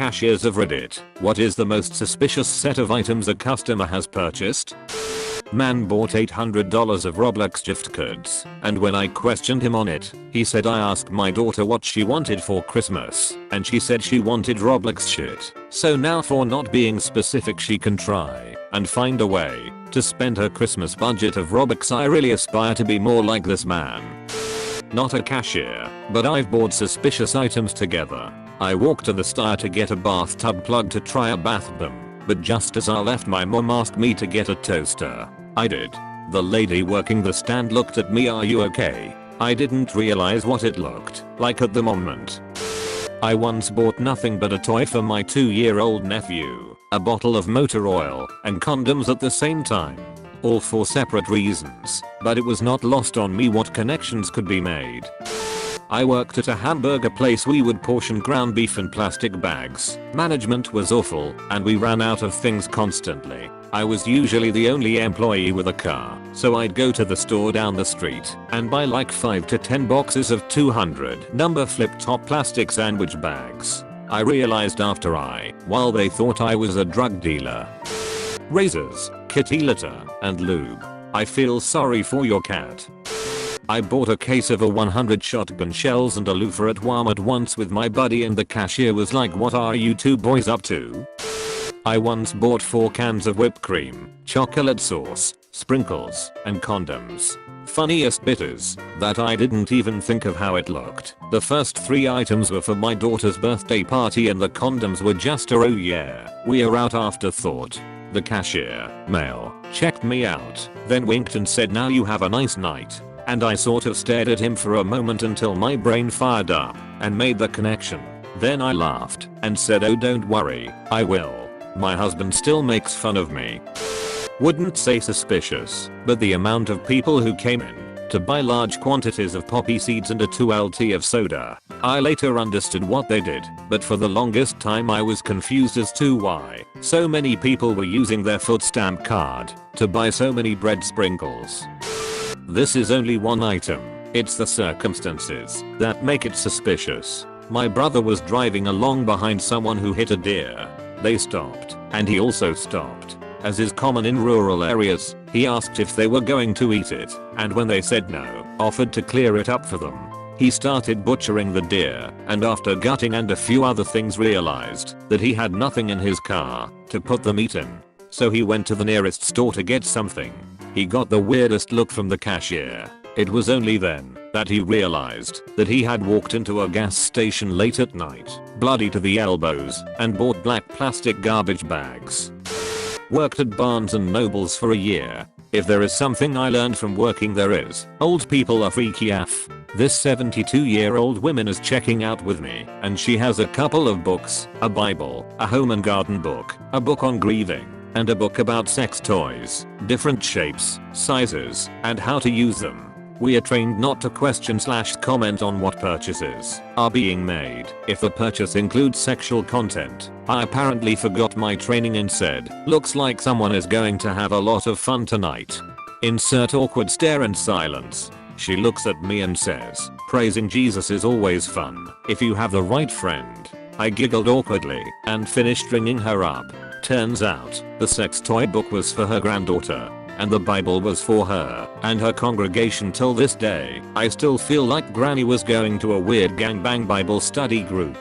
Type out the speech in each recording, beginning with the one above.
Cashiers of Reddit, what is the most suspicious set of items a customer has purchased? Man bought $800 of Roblox gift cards, and when I questioned him on it, he said I asked my daughter what she wanted for Christmas, and she said she wanted Roblox shit. So now for not being specific she can try and find a way to spend her Christmas budget of Robux. I really aspire to be more like this man. Not a cashier, but I've bought suspicious items together. I walked to the store to get a bathtub plug to try a bath bomb, but just as I left my mom asked me to get a toaster. I did. The lady working the stand looked at me, "Are you okay?" I didn't realize what it looked like at the moment. I once bought nothing but a toy for my 2-year-old nephew, a bottle of motor oil, and condoms at the same time. All for separate reasons, but it was not lost on me what connections could be made. I worked at a hamburger place. We would portion ground beef in plastic bags. Management was awful, and we ran out of things constantly. I was usually the only employee with a car, so I'd go to the store down the street and buy like 5 to 10 boxes of 200 number flip-top plastic sandwich bags. I realized after while they thought I was a drug dealer. Razors, kitty litter, and lube. I feel sorry for your cat. I bought a case of 100 shotgun shells and a loofah at Walmart once with my buddy, and the cashier was like, "What are you two boys up to?" I once bought 4 cans of whipped cream, chocolate sauce, sprinkles, and condoms. Funniest bit is that I didn't even think of how it looked. The first 3 items were for my daughter's birthday party, and the condoms were just a "oh yeah, we are out" afterthought. The cashier, male, checked me out, then winked and said, "Now you have a nice night." And I sort of stared at him for a moment until my brain fired up and made the connection. Then I laughed and said, "Oh, don't worry, I will." My husband still makes fun of me. Wouldn't say suspicious, but the amount of people who came in to buy large quantities of poppy seeds and a 2LT of soda. I later understood what they did, but for the longest time I was confused as to why so many people were using their food stamp card to buy so many bread sprinkles. This is only one item. It's the circumstances that make it suspicious. My brother was driving along behind someone who hit a deer. They stopped, and he also stopped. As is common in rural areas, he asked if they were going to eat it, and when they said no, offered to clear it up for them. He started butchering the deer, and after gutting and a few other things realized that he had nothing in his car to put the meat in. So he went to the nearest store to get something. He got the weirdest look from the cashier. It was only then that he realized that he had walked into a gas station late at night, bloody to the elbows, and bought black plastic garbage bags. Worked at Barnes & Nobles for a year. If there is something I learned from working there is, old people are freaky AF. This 72-year-old woman is checking out with me, and she has a couple of books, a Bible, a home and garden book, a book on grieving, and a book about sex toys, different shapes, sizes, and how to use them. We are trained not to question/comment on what purchases are being made if the purchase includes sexual content. I apparently forgot my training and said, "Looks like someone is going to have a lot of fun tonight." Insert awkward stare and silence. She looks at me and says, "Praising Jesus is always fun if you have the right friend." I giggled awkwardly and finished ringing her up. Turns out, the sex toy book was for her granddaughter, and the Bible was for her and her congregation. Till this day, I still feel like Granny was going to a weird gangbang Bible study group.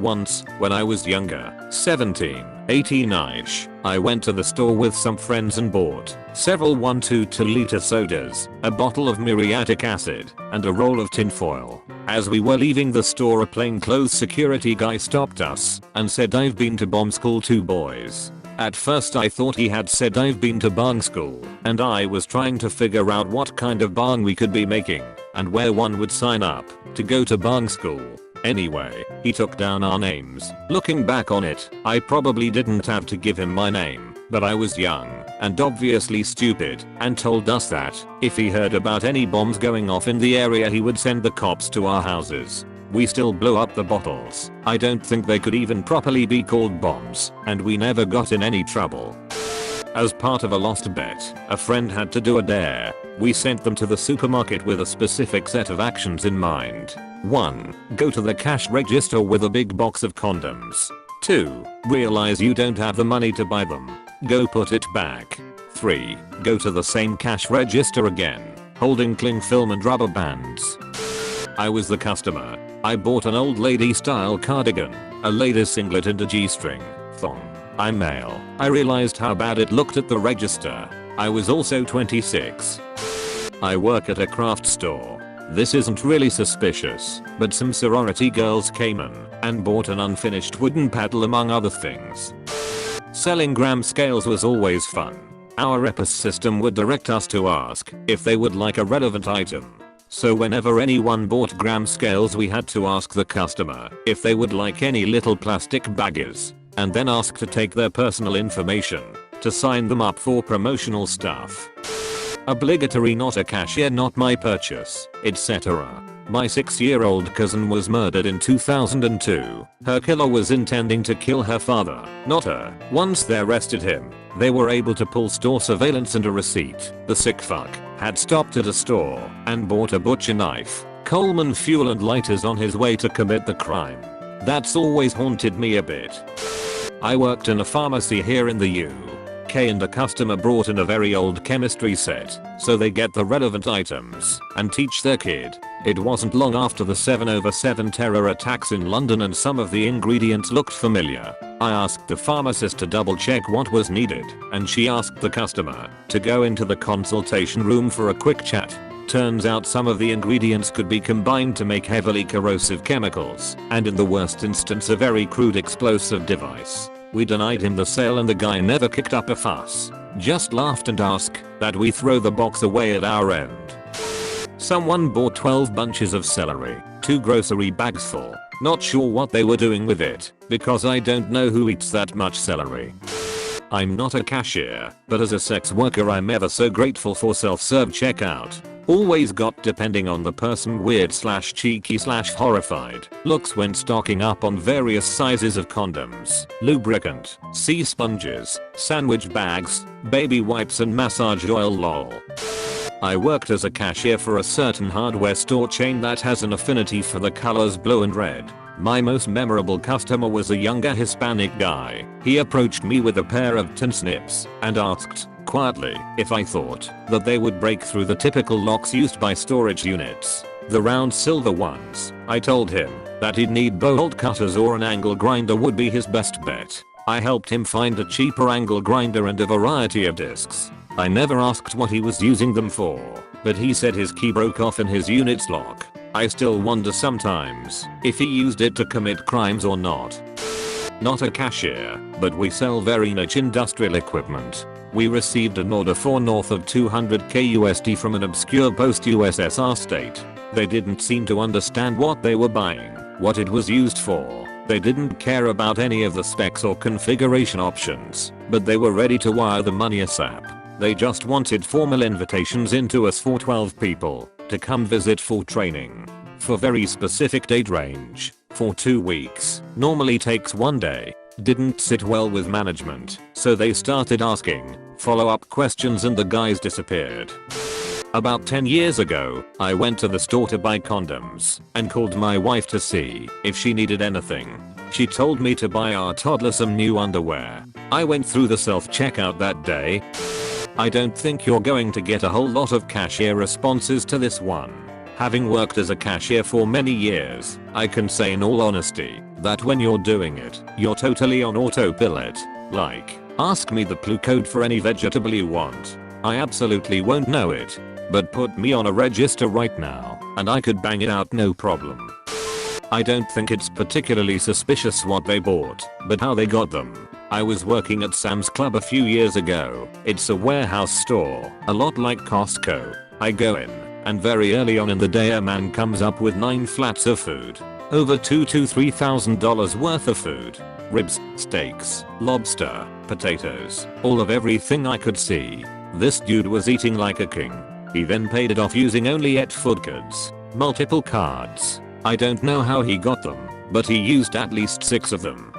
Once, when I was younger, 17, 18-ish, I went to the store with some friends and bought several 1.2-liter sodas, a bottle of muriatic acid, and a roll of tinfoil. As we were leaving the store, a plainclothes security guy stopped us and said, "I've been to bomb school too, boys." At first I thought he had said I've been to bang school, and I was trying to figure out what kind of bang we could be making and where one would sign up to go to bang school. Anyway, he took down our names. Looking back on it, I probably didn't have to give him my name, but I was young and obviously stupid, and told us that if he heard about any bombs going off in the area he would send the cops to our houses. We still blew up the bottles. I don't think they could even properly be called bombs, and we never got in any trouble. As part of a lost bet, a friend had to do a dare. We sent them to the supermarket with a specific set of actions in mind. 1. Go to the cash register with a big box of condoms. 2. Realize you don't have the money to buy them. Go put it back. 3. Go to the same cash register again, holding cling film and rubber bands. I was the customer. I bought an old lady style cardigan, a ladies singlet and a G-string thong. I'm male. I realized how bad it looked at the register. I was also 26. I work at a craft store. This isn't really suspicious, but some sorority girls came in and bought an unfinished wooden paddle among other things. Selling gram scales was always fun. Our EPIS system would direct us to ask if they would like a relevant item. So whenever anyone bought gram scales we had to ask the customer if they would like any little plastic baggies, and then ask to take their personal information to sign them up for promotional stuff. Obligatory not a cashier not my purchase, etc. My 6-year-old cousin was murdered in 2002. Her killer was intending to kill her father, not her. Once they arrested him, they were able to pull store surveillance and a receipt. The sick fuck had stopped at a store and bought a butcher knife, Coleman fuel and lighters on his way to commit the crime. That's always haunted me a bit. I worked in a pharmacy here in the UK and a customer brought in a very old chemistry set so they get the relevant items and teach their kid. It wasn't long after the 7/7 terror attacks in London and some of the ingredients looked familiar. I asked the pharmacist to double check what was needed and she asked the customer to go into the consultation room for a quick chat. Turns out some of the ingredients could be combined to make heavily corrosive chemicals and in the worst instance a very crude explosive device. We denied him the sale and the guy never kicked up a fuss. Just laughed and asked that we throw the box away at our end. Someone bought 12 bunches of celery, 2 grocery bags full. Not sure what they were doing with it, because I don't know who eats that much celery. I'm not a cashier, but as a sex worker I'm ever so grateful for self-serve checkout. Always got depending on the person weird / cheeky / horrified looks when stocking up on various sizes of condoms, lubricant, sea sponges, sandwich bags, baby wipes and massage oil lol. I worked as a cashier for a certain hardware store chain that has an affinity for the colors blue and red. My most memorable customer was a younger Hispanic guy. He approached me with a pair of tin snips and asked, quietly, if I thought that they would break through the typical locks used by storage units, the round silver ones. I told him that he'd need bolt cutters or an angle grinder would be his best bet. I helped him find a cheaper angle grinder and a variety of discs. I never asked what he was using them for, but he said his key broke off in his unit's lock. I still wonder sometimes if he used it to commit crimes or not. Not a cashier, but we sell very niche industrial equipment. We received an order for north of 200k USD from an obscure post-USSR state. They didn't seem to understand what they were buying, what it was used for. They didn't care about any of the specs or configuration options, but they were ready to wire the money ASAP. They just wanted formal invitations into us for 12 people to come visit for training. For very specific date range, for 2 weeks, normally takes 1 day. Didn't sit well with management, so they started asking follow-up questions and the guys disappeared. About 10 years ago, I went to the store to buy condoms and called my wife to see if she needed anything. She told me to buy our toddler some new underwear. I went through the self-checkout that day. I don't think you're going to get a whole lot of cashier responses to this one. Having worked as a cashier for many years, I can say in all honesty that when you're doing it, you're totally on autopilot. Like, ask me the clue code for any vegetable you want. I absolutely won't know it, but put me on a register right now, and I could bang it out no problem. I don't think it's particularly suspicious what they bought, but how they got them. I was working at Sam's Club a few years ago. It's a warehouse store, a lot like Costco. I go in, and very early on in the day a man comes up with 9 flats of food. Over $2,000 to $3,000 worth of food. Ribs, steaks, lobster, potatoes, all of everything I could see. This dude was eating like a king. He then paid it off using only 8 food cards, multiple cards. I don't know how he got them, but he used at least 6 of them.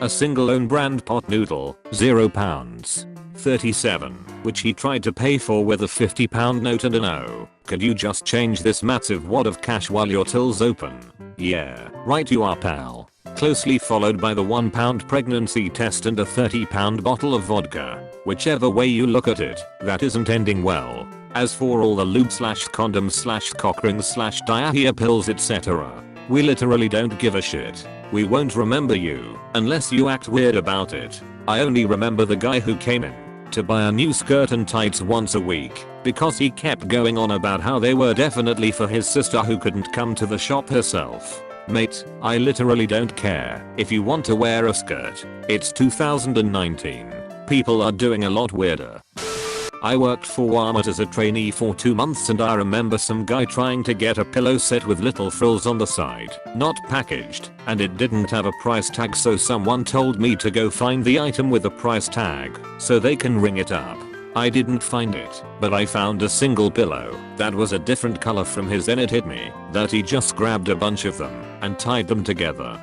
A single own brand pot noodle, £0. 37, which he tried to pay for with a £50 note and a no. Could you just change this massive wad of cash while your till's open? Yeah, right you are, pal. Closely followed by the £1 pregnancy test and a £30 bottle of vodka. Whichever way you look at it, that isn't ending well. As for all the lube slash condoms slash cock rings slash diarrhea pills etc. We literally don't give a shit. We won't remember you, unless you act weird about it. I only remember the guy who came in to buy a new skirt and tights once a week, because he kept going on about how they were definitely for his sister who couldn't come to the shop herself. Mate, I literally don't care if you want to wear a skirt. It's 2019. People are doing a lot weirder. I worked for Walmart as a trainee for 2 months and I remember some guy trying to get a pillow set with little frills on the side, not packaged, and it didn't have a price tag, so someone told me to go find the item with a price tag so they can ring it up. I didn't find it, but I found a single pillow that was a different color from his, and it hit me that he just grabbed a bunch of them and tied them together.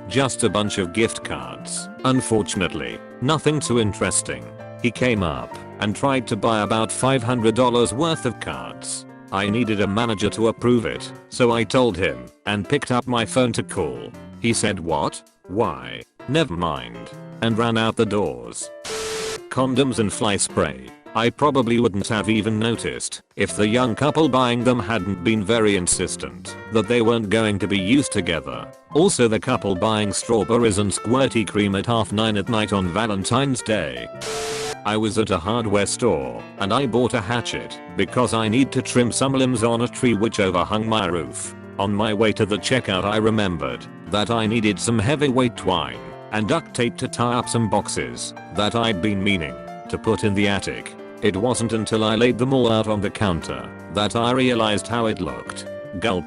Just a bunch of gift cards. Unfortunately, nothing too interesting. He came up and tried to buy about $500 worth of cards. I needed a manager to approve it, so I told him and picked up my phone to call. He said what? Why? Never mind. And ran out the doors. Condoms and fly spray. I probably wouldn't have even noticed if the young couple buying them hadn't been very insistent that they weren't going to be used together. Also, the couple buying strawberries and squirty cream at 9:30 at night on Valentine's Day. I was at a hardware store and I bought a hatchet because I need to trim some limbs on a tree which overhung my roof. On my way to the checkout I remembered that I needed some heavyweight twine and duct tape to tie up some boxes that I'd been meaning to put in the attic. It wasn't until I laid them all out on the counter that I realized how it looked. Gulp.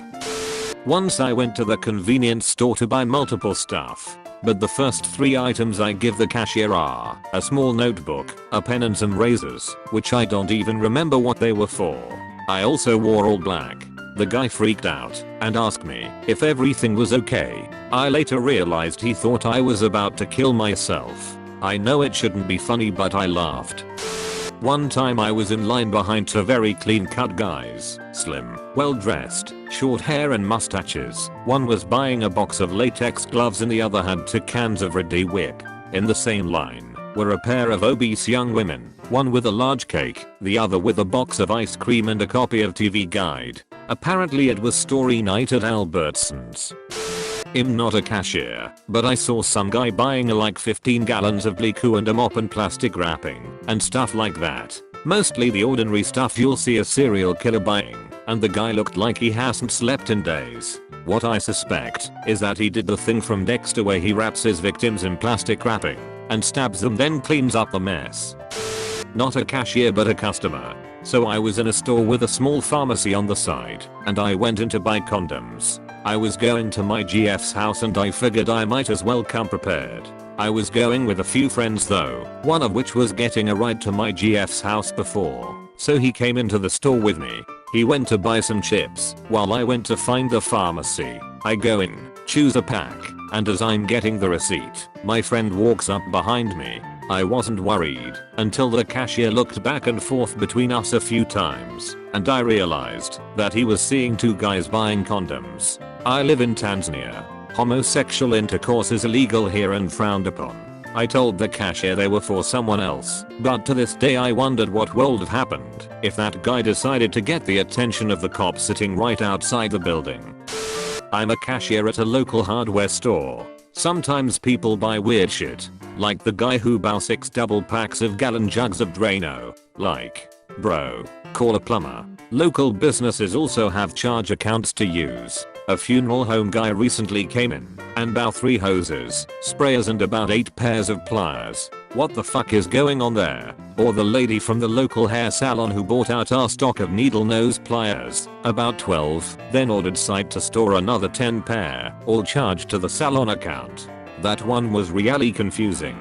Once I went to the convenience store to buy multiple stuff, but the first 3 items I give the cashier are a small notebook, a pen and some razors, which I don't even remember what they were for. I also wore all black. The guy freaked out and asked me if everything was okay. I later realized he thought I was about to kill myself. I know it shouldn't be funny, but I laughed. One time I was in line behind 2 very clean cut guys, slim, well dressed, short hair and mustaches. One was buying a box of latex gloves and the other had 2 cans of Ready Whip. In the same line were a pair of obese young women, one with a large cake, the other with a box of ice cream and a copy of TV Guide. Apparently it was story night at Albertsons. I'm not a cashier, but I saw some guy buying like 15 gallons of Bleak-oo and a mop and plastic wrapping and stuff like that. Mostly the ordinary stuff you'll see a serial killer buying, and the guy looked like he hasn't slept in days. What I suspect is that he did the thing from Dexter where he wraps his victims in plastic wrapping and stabs them, then cleans up the mess. Not a cashier but a customer. So I was in a store with a small pharmacy on the side and I went in to buy condoms. I was going to my GF's house and I figured I might as well come prepared. I was going with a few friends though, one of which was getting a ride to my GF's house before, so he came into the store with me. He went to buy some chips while I went to find the pharmacy. I go in, choose a pack, and as I'm getting the receipt, my friend walks up behind me. I wasn't worried until the cashier looked back and forth between us a few times and I realized that he was seeing 2 guys buying condoms. I live in Tanzania. Homosexual intercourse is illegal here and frowned upon. I told the cashier they were for someone else, but to this day I wondered what would have happened if that guy decided to get the attention of the cop sitting right outside the building. I'm a cashier at a local hardware store. Sometimes people buy weird shit, like the guy who bought 6 double packs of gallon jugs of Drano. Like, bro, call a plumber. Local businesses also have charge accounts to use. A funeral home guy recently came in and bought 3 hoses, sprayers and about 8 pairs of pliers. What the fuck is going on there? Or the lady from the local hair salon who bought out our stock of needle nose pliers, about 12, then ordered site to store another 10 pair, all charged to the salon account. That one was really confusing.